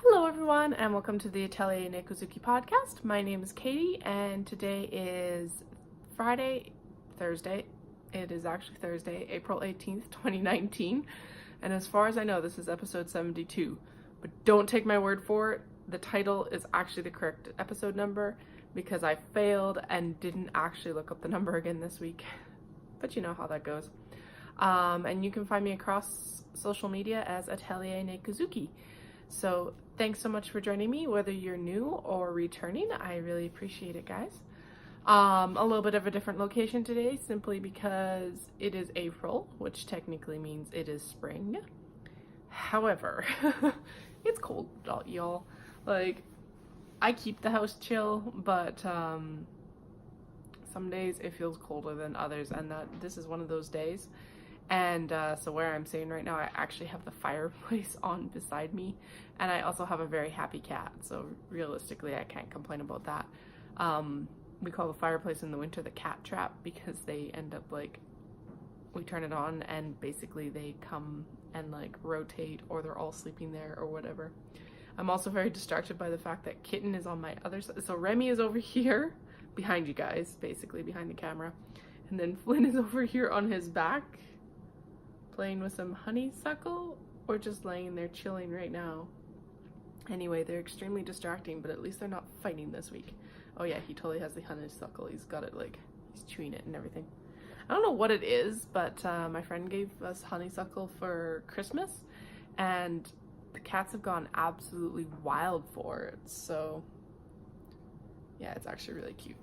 Hello everyone and welcome to the Atelier Nekuzuki podcast. My name is Katie and today is Thursday. It is actually Thursday, April 18th, 2019. And as far as I know, this is episode 72. But don't take my word for it. The title is actually the correct episode number because I failed and didn't actually look up the number again this week. But you know how that goes. And you can find me across social media as Atelier Nekuzuki. So thanks so much for joining me, whether you're new or returning. I really appreciate it, guys. A little bit of a different location today, simply because it is April, which technically means it is spring. However, it's cold, y'all. Like, I keep the house chill, but some days it feels colder than others, and this is one of those days. And so where I'm staying right now, I actually have the fireplace on beside me, and I also have a very happy cat, so realistically I can't complain about that. We call the fireplace in the winter the cat trap because they end up like, we turn it on and basically they come and like rotate, or they're all sleeping there or whatever. I'm also very distracted by the fact that Kitten is on my other side. So Remy is over here behind you guys, basically behind the camera, and then Flynn is over here on his back playing with some honeysuckle, or just laying there chilling right now. Anyway, they're extremely distracting, but at least they're not fighting this week. Oh yeah, he totally has the honeysuckle. He's got it, like, he's chewing it and everything. I don't know what it is, but my friend gave us honeysuckle for Christmas, and the cats have gone absolutely wild for it. So yeah, it's actually really cute.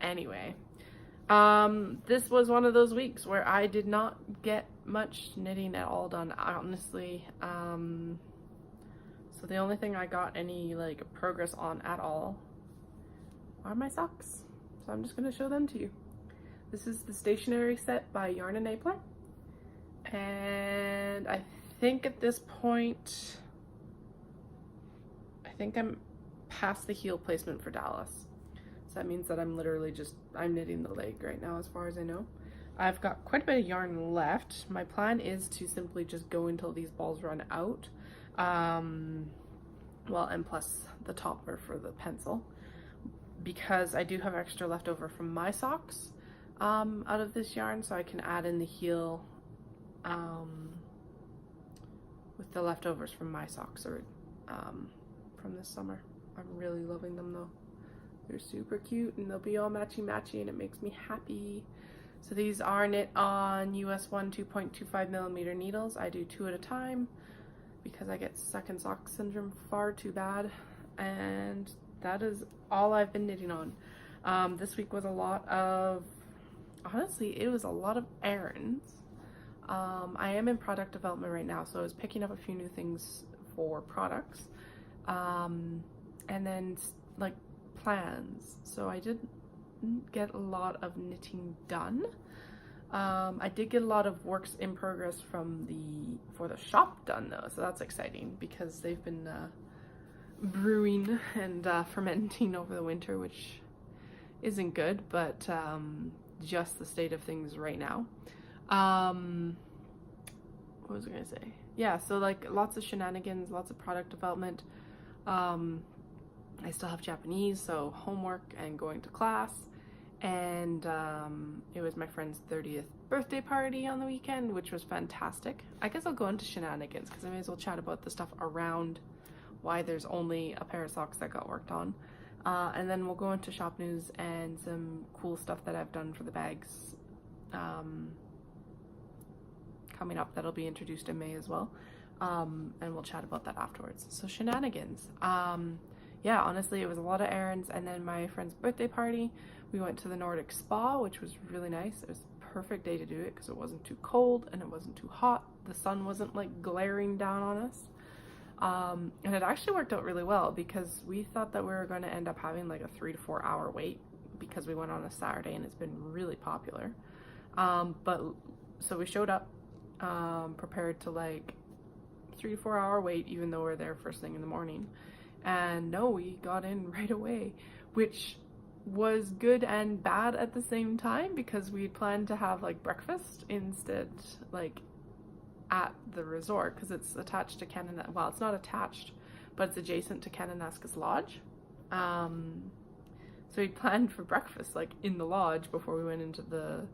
Anyway, this was one of those weeks where I did not get much knitting at all done, honestly. So the only thing I got any like progress on at all are my socks. So I'm just gonna show them to you. This is the stationery set by Yarn and Apler, and I think at this point, I think I'm past the heel placement for Dallas. So that means that I'm literally I'm knitting the leg right now as far as I know. I've got quite a bit of yarn left. My plan is to simply just go until these balls run out. Well, and plus the topper for the pencil, because I do have extra left over from my socks out of this yarn, so I can add in the heel with the leftovers from my socks or from this summer. I'm really loving them though. They're super cute and they'll be all matchy-matchy and it makes me happy. So these are knit on US 1 2.25 millimeter needles. I do 2 at a time because I get second sock syndrome far too bad. And that is all I've been knitting on. This week was a lot of, honestly, it was a lot of errands. I am in product development right now, so I was picking up a few new things for products. And then like plans. So I didn't get a lot of knitting done. I did get a lot of works in progress for the shop done though, so that's exciting because they've been brewing and fermenting over the winter, which isn't good, but just the state of things right now. What was I gonna say? Yeah, so like lots of shenanigans, lots of product development. I still have Japanese, so homework and going to class. And it was my friend's 30th birthday party on the weekend, which was fantastic. I guess I'll go into shenanigans because I may as well chat about the stuff around why there's only a pair of socks that got worked on. And then we'll go into shop news and some cool stuff that I've done for the bags coming up that'll be introduced in May as well. And we'll chat about that afterwards. So shenanigans. Yeah, honestly, it was a lot of errands, and then my friend's birthday party. We went to the Nordic Spa, which was really nice. It was a perfect day to do it because it wasn't too cold and it wasn't too hot. The sun wasn't like glaring down on us. And it actually worked out really well because we thought that we were going to end up having like a 3 to 4 hour wait because we went on a Saturday and it's been really popular. But so we showed up prepared to like 3 to 4 hour wait, even though we're there first thing in the morning. And no, we got in right away, which was good and bad at the same time because we planned to have like breakfast instead, like at the resort, because it's attached to Canada. Well, it's not attached, but it's adjacent to Kananaskis Lodge. So we planned for breakfast like in the lodge before we went into the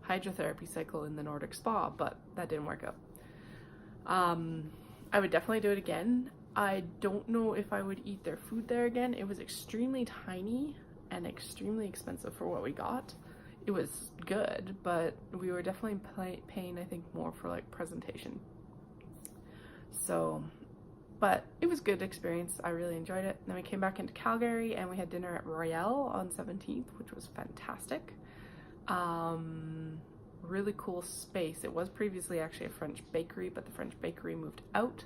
hydrotherapy cycle in the Nordic spa, but that didn't work out. I would definitely do it again. I don't know if I would eat their food there again. It was extremely tiny and extremely expensive for what we got. It was good, but we were definitely paying, I think, more for like presentation. So, but it was a good experience. I really enjoyed it. Then we came back into Calgary and we had dinner at Royale on 17th, which was fantastic. Really cool space. It was previously actually a French bakery, but the French bakery moved out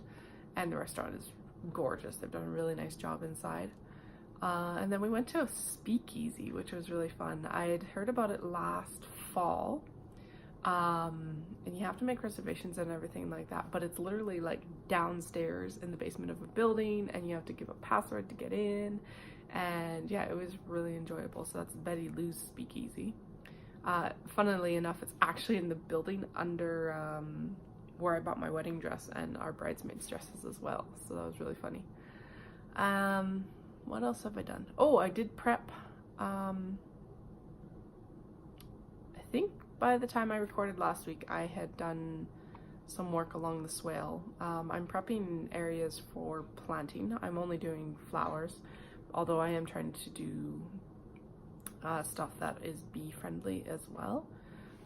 and the restaurant is gorgeous. They've done a really nice job inside. And then we went to a speakeasy, which was really fun. I had heard about it last fall. And you have to make reservations and everything like that, but it's literally like downstairs in the basement of a building and you have to give a password to get in. And yeah, it was really enjoyable. So that's Betty Lou's Speakeasy. Funnily enough, it's actually in the building under where I bought my wedding dress and our bridesmaids' dresses as well. So that was really funny. What else have I done? Oh, I did prep. I think by the time I recorded last week, I had done some work along the swale. I'm prepping areas for planting. I'm only doing flowers, although I am trying to do stuff that is bee friendly as well.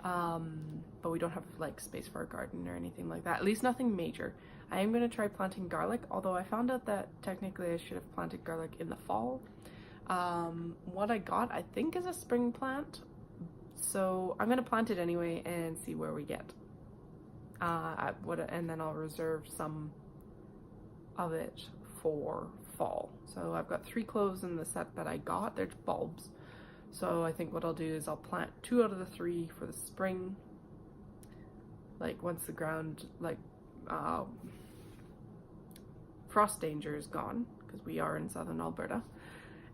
But we don't have like space for a garden or anything like that, at least nothing major. I am going to try planting garlic, although I found out that technically I should have planted garlic in the fall. What I got, I think, is a spring plant, so I'm going to plant it anyway and see where we get. And then I'll reserve some of it for fall. So I've got 3 cloves in the set that I got. They're bulbs. So I think what I'll do is I'll plant 2 out of the 3 for the spring, like once the ground, like frost danger is gone, because we are in southern Alberta,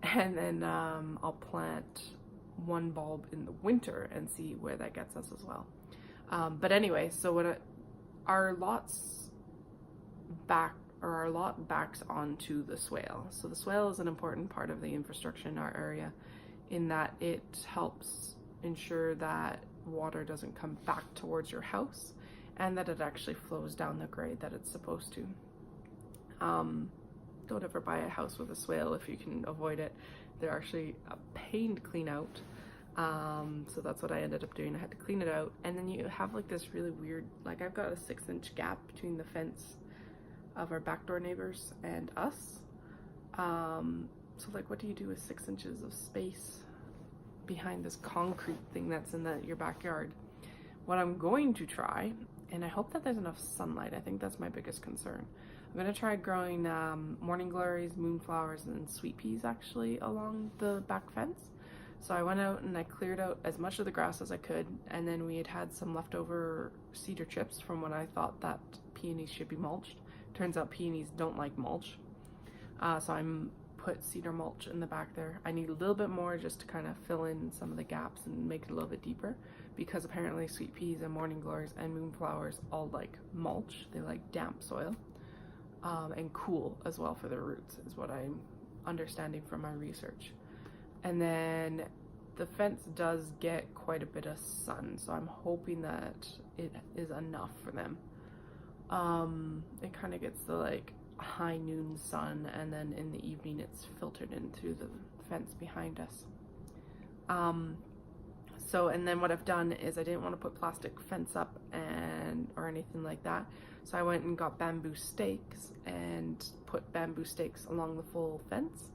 and then I'll plant 1 bulb in the winter and see where that gets us as well. But anyway, so our lot backs onto the swale. So the swale is an important part of the infrastructure in our area, in that it helps ensure that water doesn't come back towards your house and that it actually flows down the grade that it's supposed to. Don't ever buy a house with a swale if you can avoid it. They're actually a pain to clean out. So that's what I ended up doing. I had to clean it out, and then you have like this really weird, like I've got a 6-inch gap between the fence of our backdoor neighbors and us. So like, what do you do with 6 inches of space behind this concrete thing that's in your backyard? What I'm going to try, and I hope that there's enough sunlight, I think that's my biggest concern. I'm going to try growing morning glories, moonflowers, and sweet peas actually along the back fence. So I went out and I cleared out as much of the grass as I could, and then we had some leftover cedar chips from when I thought that peonies should be mulched. Turns out peonies don't like mulch. So I'm put cedar mulch in the back there. I need a little bit more just to kind of fill in some of the gaps and make it a little bit deeper, because apparently sweet peas and morning glories and moonflowers all like mulch. They like damp soil, and cool as well for their roots, is what I'm understanding from my research. And then the fence does get quite a bit of sun, so I'm hoping that it is enough for them. It kind of gets the like high noon sun, and then in the evening it's filtered in through the fence behind us. And then what I've done is I didn't want to put plastic fence up or anything like that, so I went and got bamboo stakes and put bamboo stakes along the full fence,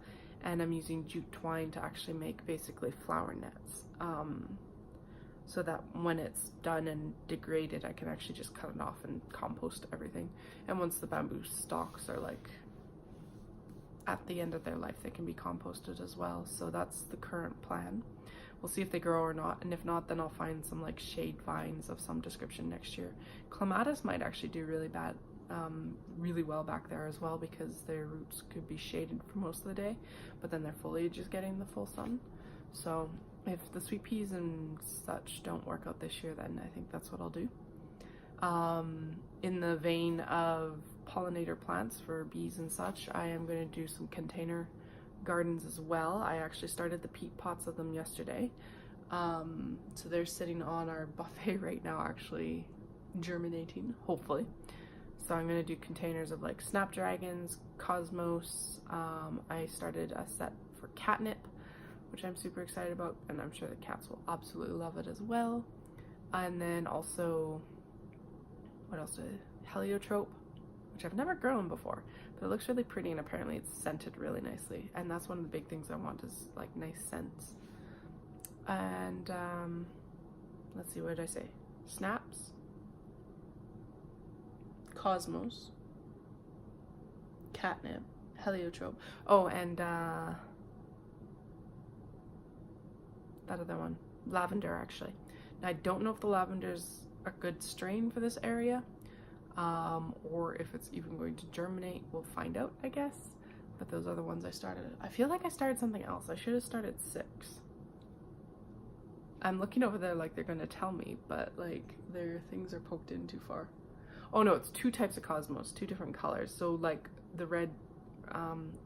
and I'm using jute twine to actually make basically flower nets, so that when it's done and degraded, I can actually just cut it off and compost everything. And once the bamboo stalks are like at the end of their life, they can be composted as well. So that's the current plan. We'll see if they grow or not, and if not, then I'll find some like shade vines of some description next year. Clematis might actually do really well back there as well, because their roots could be shaded for most of the day, but then their foliage is getting the full sun. So if the sweet peas and such don't work out this year, then I think that's what I'll do. In the vein of pollinator plants for bees and such. I am going to do some container gardens as well. I actually started the peat pots of them yesterday. So they're sitting on our buffet right now, actually germinating, hopefully. So I'm going to do containers of like snapdragons, cosmos. I started a set for catnip, which I'm super excited about, and I'm sure the cats will absolutely love it as well. And then also, what else did heliotrope, which I've never grown before, but it looks really pretty, and apparently it's scented really nicely, and that's one of the big things I want, is like nice scents. And let's see, what did I say? Snaps, cosmos, catnip, heliotrope. Oh, and that other one, lavender, actually. Now, I don't know if the lavender's a good strain for this area, or if it's even going to germinate. We'll find out, I guess. But those are the ones I started. I feel like I started something else. I should have started 6. I'm looking over there like they're gonna tell me, but like their things are poked in too far. Oh no, it's 2 types of cosmos, 2 different colors. So like the red,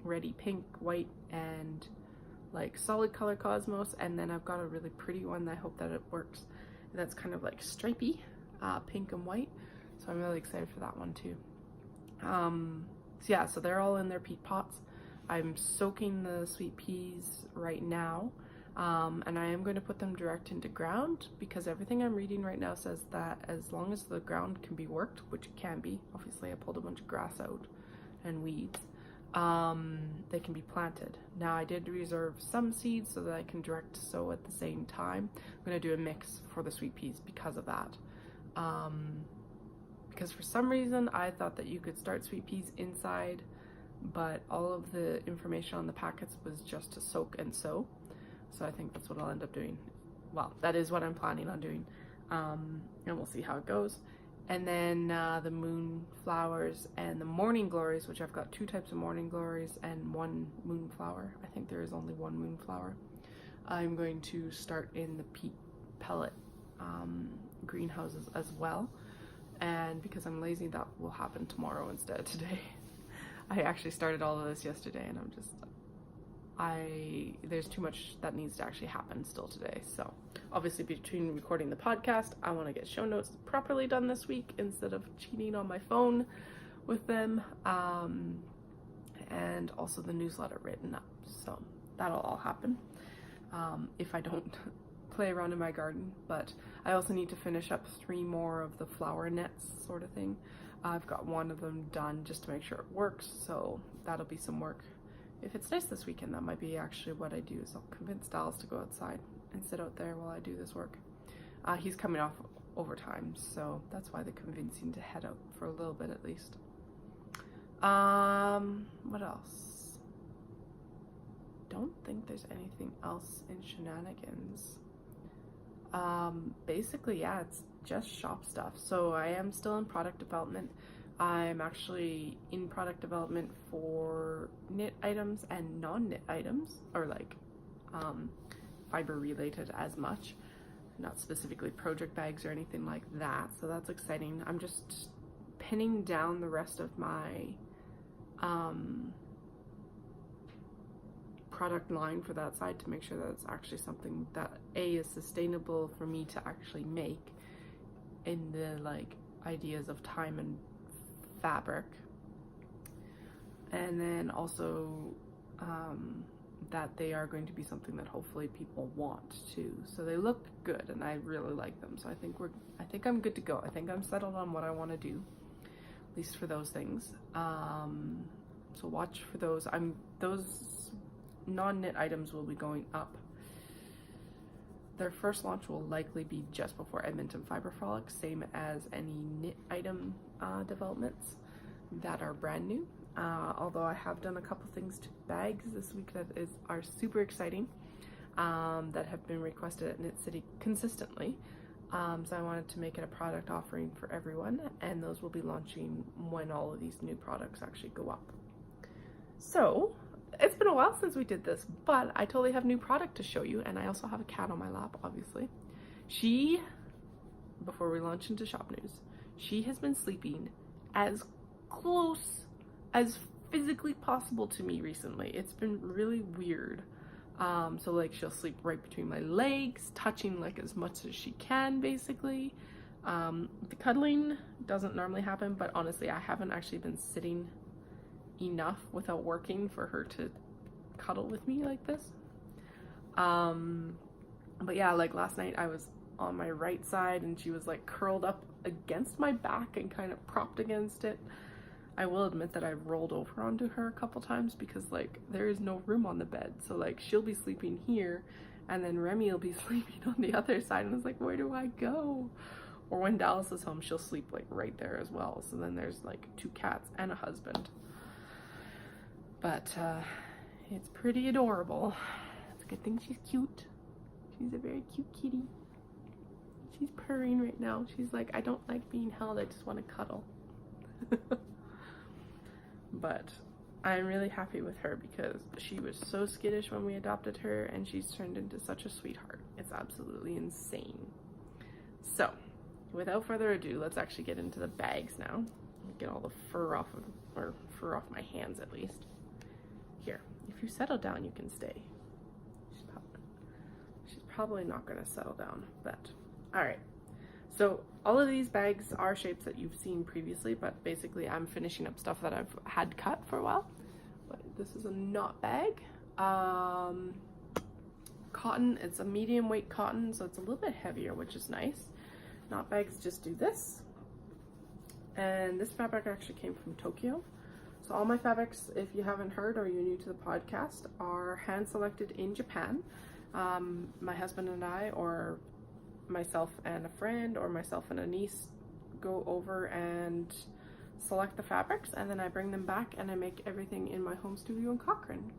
reddy pink, white, and like solid color cosmos, and then I've got a really pretty one. I hope that it works. That's kind of like stripy, pink and white. So I'm really excited for that one too. So yeah, so they're all in their peat pots. I'm soaking the sweet peas right now. And I am going to put them direct into ground, because everything I'm reading right now says that as long as the ground can be worked, which it can be, obviously I pulled a bunch of grass out and weeds, they can be planted. Now, I did reserve some seeds so that I can direct sow at the same time. I'm going to do a mix for the sweet peas because of that. Because for some reason I thought that you could start sweet peas inside, but all of the information on the packets was just to soak and sow. So I think that's what I'll end up doing. Well, that is what I'm planning on doing. And we'll see how it goes. And then the moonflowers and the morning glories, which I've got 2 types of morning glories and 1 moonflower. I think there is only 1 moonflower. I'm going to start in the peat pellet greenhouses as well. And because I'm lazy, that will happen tomorrow instead of today. I actually started all of this yesterday, and I'm just... there's too much that needs to actually happen still today. So obviously, between recording the podcast, I want to get show notes properly done this week instead of cheating on my phone with them, and also the newsletter written up. So that'll all happen if I don't play around in my garden. But I also need to finish up 3 more of the flower nets sort of thing. I've got 1 of them done just to make sure it works, so that'll be some work. If it's nice this weekend, that might be actually what I do, is I'll convince Dallas to go outside and sit out there while I do this work. He's coming off overtime, so that's why they're convincing to head out for a little bit at least. What else? Don't think there's anything else in shenanigans. Basically, yeah, it's just shop stuff. So I am still in product development. I'm actually in product development for knit items and non-knit items, or like fiber related as much, not specifically project bags or anything like that. So that's exciting. I'm just pinning down the rest of my product line for that side to make sure that it's actually something that is sustainable for me to actually make, in the like ideas of time and fabric, and then also that they are going to be something that hopefully people want too. So they look good and I really like them. So I think I'm good to go. I think I'm settled on what I want to do, at least for those things. So watch for those. Those non-knit items will be going up. Their first launch will likely be just before Edmonton Fiber Frolic, same as any knit item developments that are brand new. Although I have done a couple things to bags this week that are super exciting, that have been requested at Knit City consistently. So I wanted to make it a product offering for everyone, and those will be launching when all of these new products actually go up. So it's been a while since we did this, but I totally have new product to show you, and I also have a cat on my lap, obviously. Before we launch into shop news, she has been sleeping as close as physically possible to me recently. It's been really weird. So like she'll sleep right between my legs, touching like as much as she can basically. The cuddling doesn't normally happen, but honestly I haven't actually been sitting enough without working for her to cuddle with me like this. But yeah, like last night I was on my right side and she was like curled up against my back and kind of propped against it. I will admit that I've rolled over onto her a couple times because like there is no room on the bed, so like she'll be sleeping here and then Remy will be sleeping on the other side, and it's like, where do I go? Or when Dallas is home, she'll sleep like right there as well, so then there's like 2 cats and a husband. But it's pretty adorable. It's a good thing she's cute. She's a very cute kitty. She's purring right now. She's like, I don't like being held, I just want to cuddle. But I'm really happy with her because she was so skittish when we adopted her, and she's turned into such a sweetheart. It's absolutely insane. So without further ado, let's actually get into the bags now. Get all the fur off of, or fur off my hands at least. Here, if you settle down, you can stay. She's probably not going to settle down, but all right. So all of these bags are shapes that you've seen previously, but basically I'm finishing up stuff that I've had cut for a while. But this is a knot bag. Cotton, it's a medium weight cotton, so it's a little bit heavier, which is nice. Knot bags just do this. And this fabric actually came from Tokyo. So all my fabrics, if you haven't heard or you're new to the podcast, are hand selected in Japan. My husband and I, or myself and a friend, or myself and a niece, go over and select the fabrics, and then I bring them back and I make everything in my home studio in Cochrane.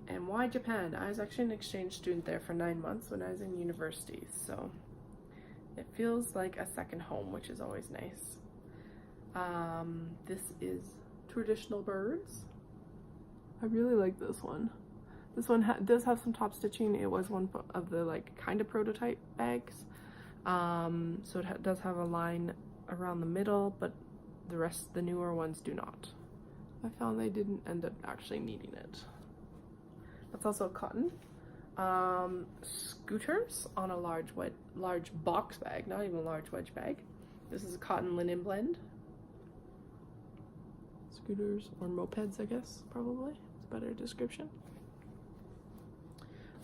And why Japan? I was actually an exchange student there for 9 months when I was in university, so it feels like a second home, which is always nice. This is Traditional Birds. I really like this one. This one does have some top stitching. It was one of the like kind of prototype bags. So it does have a line around the middle, but the rest, the newer ones, do not. I found they didn't end up actually needing it. That's also cotton. Scooters on a large box bag, not even a large wedge bag. This is a cotton linen blend. Scooters or mopeds, I guess, probably. It's a better description.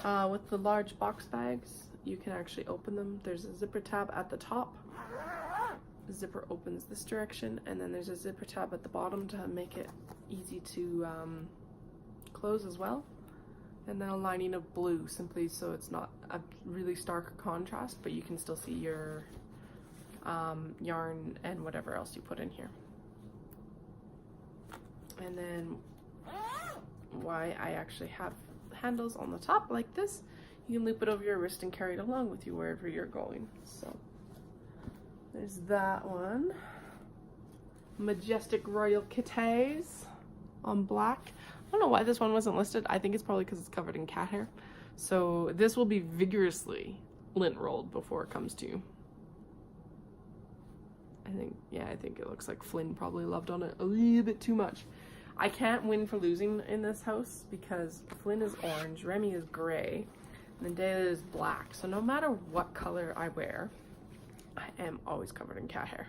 With the large box bags, you can actually open them. There's a zipper tab at the top. The zipper opens this direction, and then there's a zipper tab at the bottom to make it easy to close as well. And then a lining of blue, simply so it's not a really stark contrast, but you can still see your yarn and whatever else you put in here. And then why I actually have handles on the top like this, you can loop it over your wrist and carry it along with you wherever you're going. So there's that one. Majestic Royal Kitties on black. I don't know why this one wasn't listed. I think it's probably because it's covered in cat hair. So this will be vigorously lint rolled before it comes to you. I think it looks like Flynn probably loved on it a little bit too much. I can't win for losing in this house because Flynn is orange, Remy is gray, and then Dayla is black. So no matter what color I wear, I am always covered in cat hair.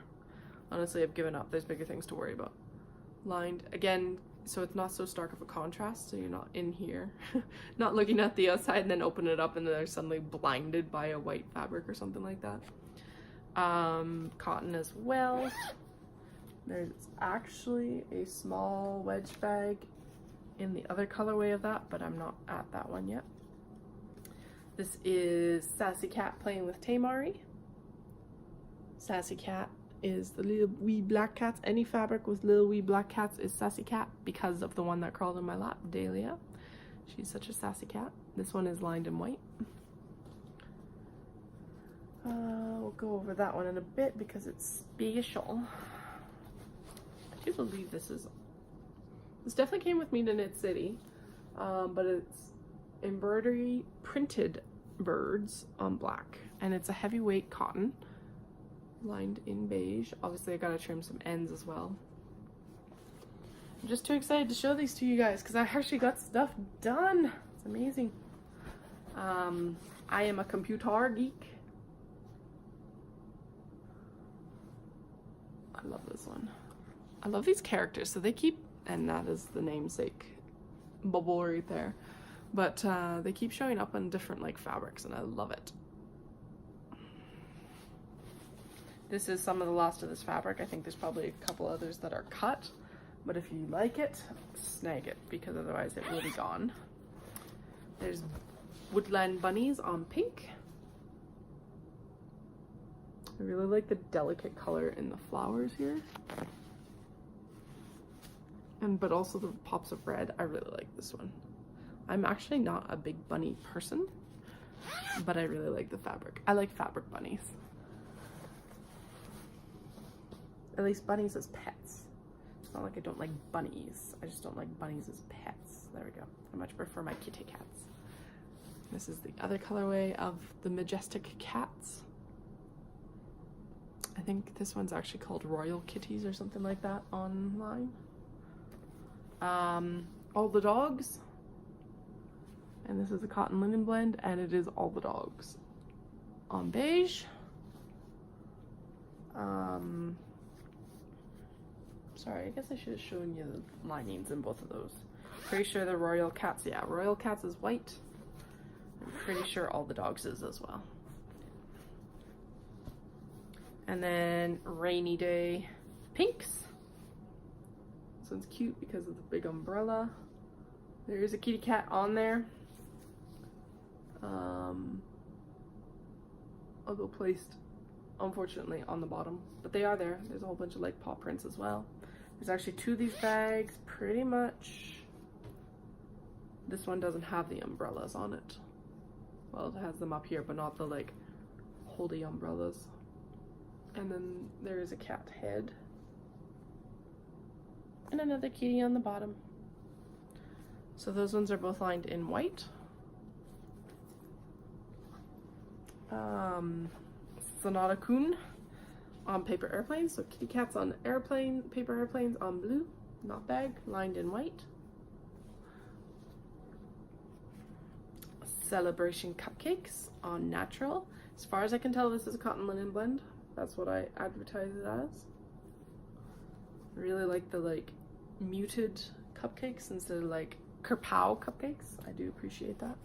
Honestly, I've given up. There's bigger things to worry about. Lined, again, so it's not so stark of a contrast, so you're not in here, not looking at the outside and then open it up and then they're suddenly blinded by a white fabric or something like that. Cotton as well. There's actually a small wedge bag in the other colorway of that, but I'm not at that one yet. This is Sassy Cat playing with Tamari. Sassy Cat is the little wee black cats. Any fabric with little wee black cats is Sassy Cat because of the one that crawled in my lap, Dahlia. She's such a sassy cat. This one is lined in white. We'll go over that one in a bit because it's special. I do believe this definitely came with me to Knit City, but it's embroidery printed birds on black, and it's a heavyweight cotton. lined in beige. Obviously I gotta trim some ends as well. I'm just too excited to show these to you guys because I actually got stuff done. It's amazing. I am a computer geek. I love this one. I love these characters. So they keep, and that is the namesake bubble right there. But they keep showing up on different like fabrics and I love it. This is some of the last of this fabric. I think there's probably a couple others that are cut. But if you like it, snag it because otherwise it will be gone. There's woodland bunnies on pink. I really like the delicate color in the flowers here. But also the pops of red. I really like this one. I'm actually not a big bunny person, but I really like the fabric. I like fabric bunnies. At least bunnies as pets. It's not like I don't like bunnies. I just don't like bunnies as pets. There we go. I much prefer my kitty cats. This is the other colorway of the majestic cats. I think this one's actually called Royal Kitties or something like that online. All the dogs. And this is a cotton linen blend and it is all the dogs on beige. Sorry, I guess I should have shown you the linings in both of those. Pretty sure the Royal Cats, yeah, Royal Cats is white. I'm pretty sure all the dogs is as well. And then Rainy Day pinks. This one's cute because of the big umbrella. There is a kitty cat on there. Although placed, unfortunately, on the bottom. But they are there. There's a whole bunch of like paw prints as well. There's actually 2 of these bags, pretty much. This one doesn't have the umbrellas on it. Well, it has them up here, but not the like holdy umbrellas. And then there is a cat head. And another kitty on the bottom. So those ones are both lined in white. Sonata Kun on paper airplanes. So kitty cats on airplane, paper airplanes on blue, not bag, lined in white. Celebration cupcakes on natural. As far as I can tell, this is a cotton linen blend. That's what I advertise it as. I really like the like muted cupcakes instead of like kerpow cupcakes. I do appreciate that.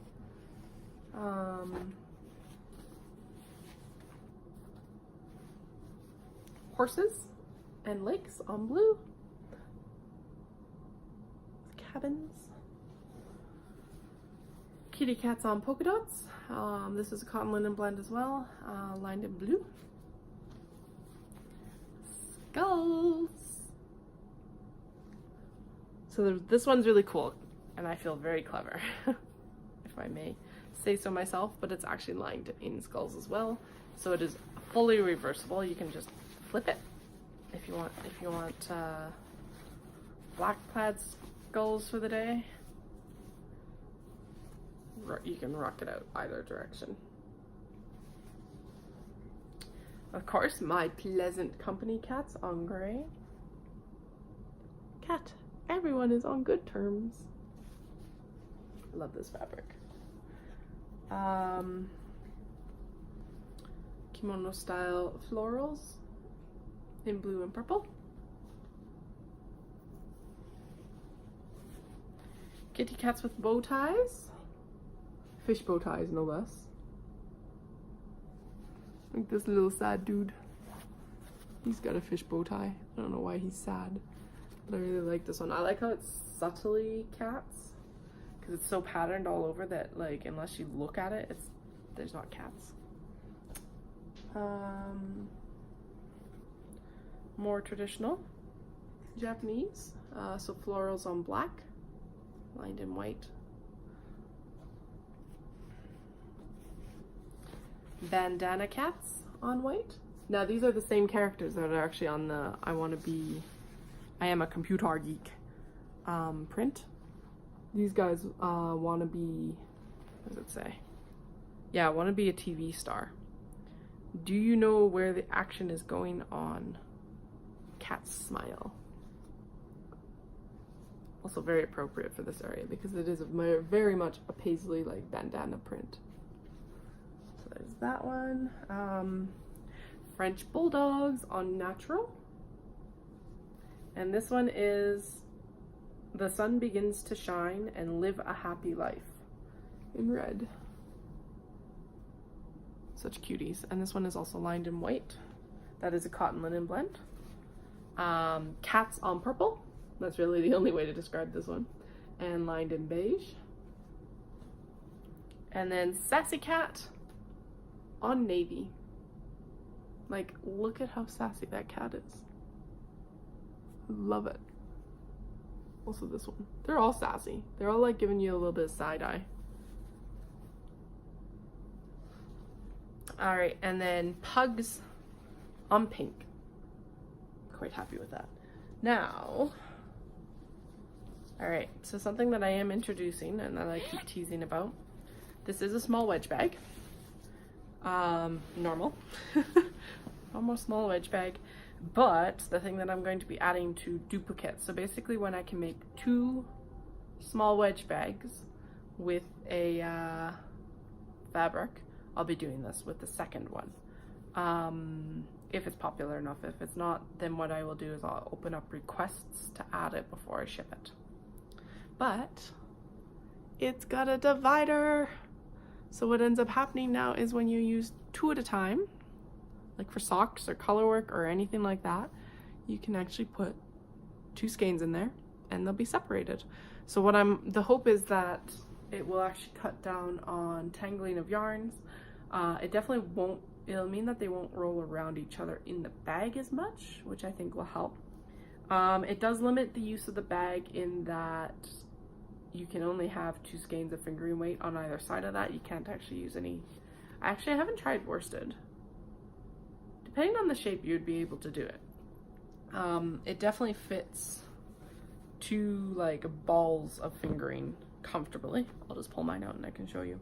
Horses and lakes on blue. Cabins. Kitty cats on polka dots. This is a cotton linen blend as well, lined in blue. Skulls. So this one's really cool and I feel very clever, if I may say so myself, but it's actually lined in skulls as well. So it is fully reversible. You can just flip it if you want. If you want black plaid skulls for the day, you can rock it out either direction. Of course, My Pleasant Company cats on gray. Cat, everyone is on good terms. Love this fabric. Kimono style florals in blue and purple. Kitty cats with bow ties. Fish bow ties, no less. Like this little sad dude. He's got a fish bow tie. I don't know why he's sad, but I really like this one. I like how it's subtly cats because it's so patterned all over that like unless you look at it, there's not cats. More traditional Japanese, so florals on black, lined in white. Bandana cats on white. Now these are the same characters that are actually on the I Am a Computer Geek print. These guys want to be, what does it say? Yeah, want to be a TV star. Do you know where the action is going on? Cat smile. Also very appropriate for this area because it is very much a paisley like bandana print. So there's that one. French Bulldogs on natural. And this one is The Sun Begins to Shine and Live a Happy Life in red. Such cuties. And this one is also lined in white. That is a cotton linen blend. Cats on purple. That's really the only way to describe this one. And lined in beige. And then Sassy Cat on navy. Like, look at how sassy that cat is. Love it. Also this one. They're all sassy. They're all like giving you a little bit of side eye. All right, and then Pugs on pink. Quite happy with that. Now, all right, so something that I am introducing and that I keep teasing about. This is a small wedge bag. Normal. Almost small wedge bag. But the thing that I'm going to be adding to duplicates. So basically when I can make 2 small wedge bags with a fabric, I'll be doing this with the second one. If it's popular enough. If it's not, then what I will do is I'll open up requests to add it before I ship it. But it's got a divider. So what ends up happening now is when you use 2 at a time, like for socks or colorwork or anything like that, you can actually put 2 skeins in there and they'll be separated. So the hope is that it will actually cut down on tangling of yarns. It definitely won't, it'll mean that they won't roll around each other in the bag as much, which I think will help. It does limit the use of the bag in that you can only have 2 skeins of fingering weight on either side of that. You can't actually use any. Actually, I haven't tried worsted. Depending on the shape, you'd be able to do it. It definitely fits 2 like balls of fingering comfortably. I'll just pull mine out and I can show you.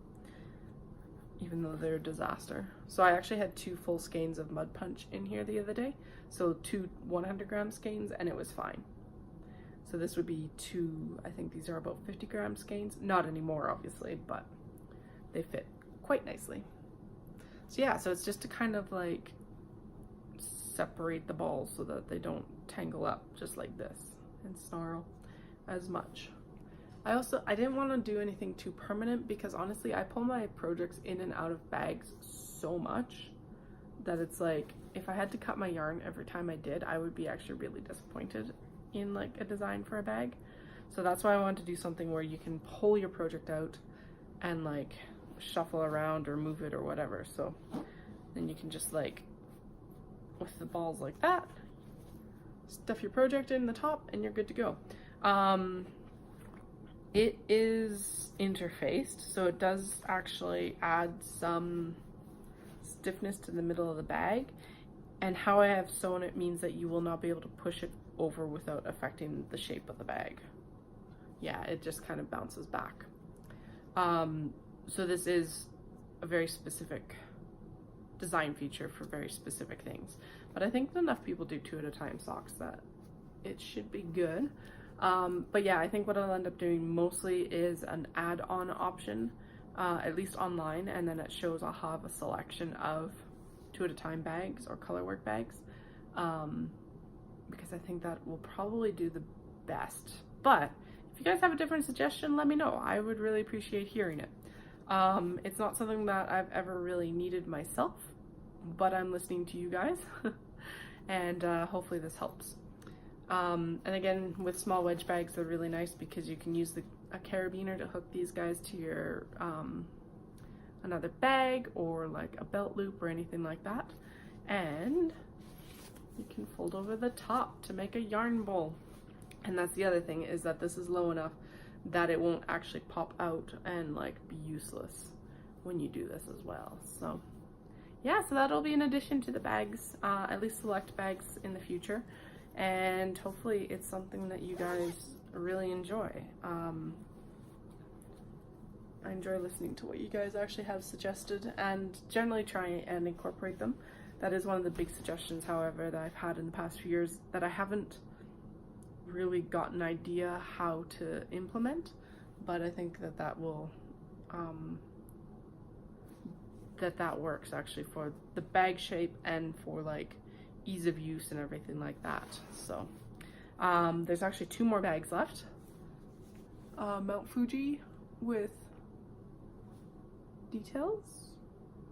Even though they're a disaster. So I actually had 2 full skeins of Mud Punch in here the other day. So 2 100-gram skeins and it was fine. So this would be 2, I think these are about 50-gram skeins. Not anymore, obviously, but they fit quite nicely. So yeah, so it's just to kind of like separate the balls so that they don't tangle up just like this and snarl as much. I didn't want to do anything too permanent because honestly, I pull my projects in and out of bags so much that it's like, if I had to cut my yarn every time I did, I would be actually really disappointed in like a design for a bag. So that's why I wanted to do something where you can pull your project out and like shuffle around or move it or whatever. So then you can just like, with the balls like that, stuff your project in the top and you're good to go. It is interfaced, so it does actually add some stiffness to the middle of the bag. And how I have sewn it means that you will not be able to push it over without affecting the shape of the bag. Yeah, it just kind of bounces back. So this is a very specific design feature for very specific things. But I think enough people do 2 at a time socks that it should be good. But yeah, I think what I'll end up doing mostly is an add-on option, at least online, and then it shows I'll have a selection of 2 at a time bags or colorwork bags, because I think that will probably do the best. But if you guys have a different suggestion, let me know. I would really appreciate hearing it. It's not something that I've ever really needed myself, but I'm listening to you guys, and hopefully this helps. And again, with small wedge bags, they're really nice because you can use a carabiner to hook these guys to your another bag or like a belt loop or anything like that. And you can fold over the top to make a yarn bowl. And that's the other thing, is that this is low enough that it won't actually pop out and like be useless when you do this as well. So yeah, so that'll be in addition to the bags, at least select bags in the future. And hopefully it's something that you guys really enjoy. I enjoy listening to what you guys actually have suggested and generally try and incorporate them. That is one of the big suggestions, however, that I've had in the past few years that I haven't really got an idea how to implement, but I think that that will that works actually for the bag shape and for like ease of use and everything like that. So there's actually 2 more bags left. Mount Fuji with details.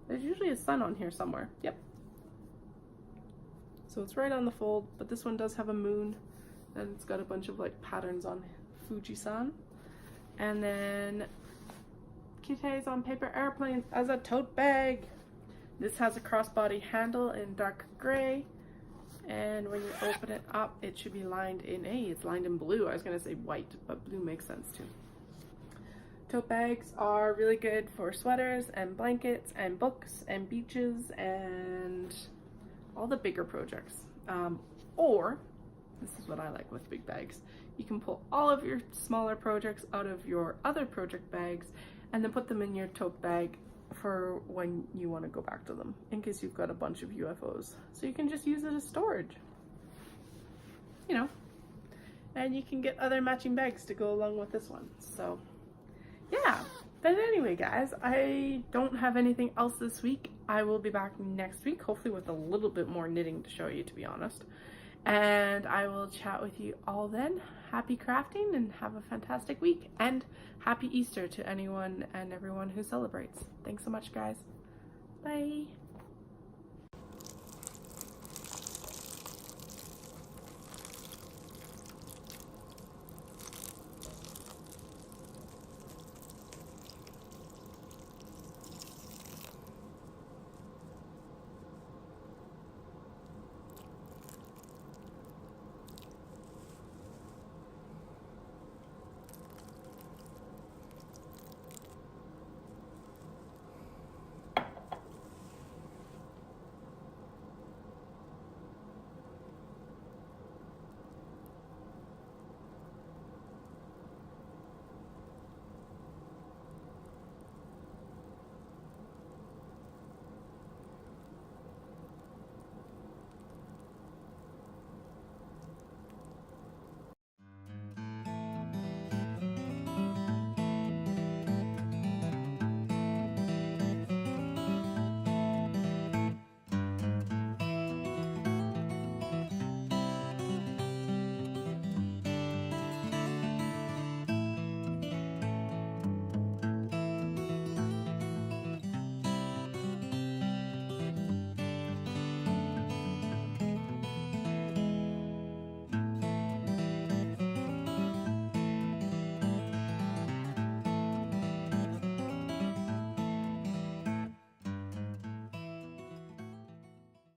There's usually a sun on here somewhere. Yep. So it's right on the fold, but this one does have a moon and it's got a bunch of like patterns on Fuji-san. And then Kitte's on paper airplanes as a tote bag. This has a crossbody handle in dark gray, and when you open it up it should be lined in it's lined in blue. I was gonna say white, but blue makes sense too. Tote bags are really good for sweaters and blankets and books and beaches and all the bigger projects. Or this is what I like with big bags. You can pull all of your smaller projects out of your other project bags and then put them in your tote bag for when you want to go back to them, in case you've got a bunch of UFOs. So you can just use it as storage, you know, and you can get other matching bags to go along with this one. So yeah, but anyway guys, I don't have anything else this week. I will be back next week, hopefully with a little bit more knitting to show you, to be honest. And I will chat with you all then. Happy crafting and have a fantastic week, and happy Easter to anyone and everyone who celebrates. Thanks so much guys. Bye.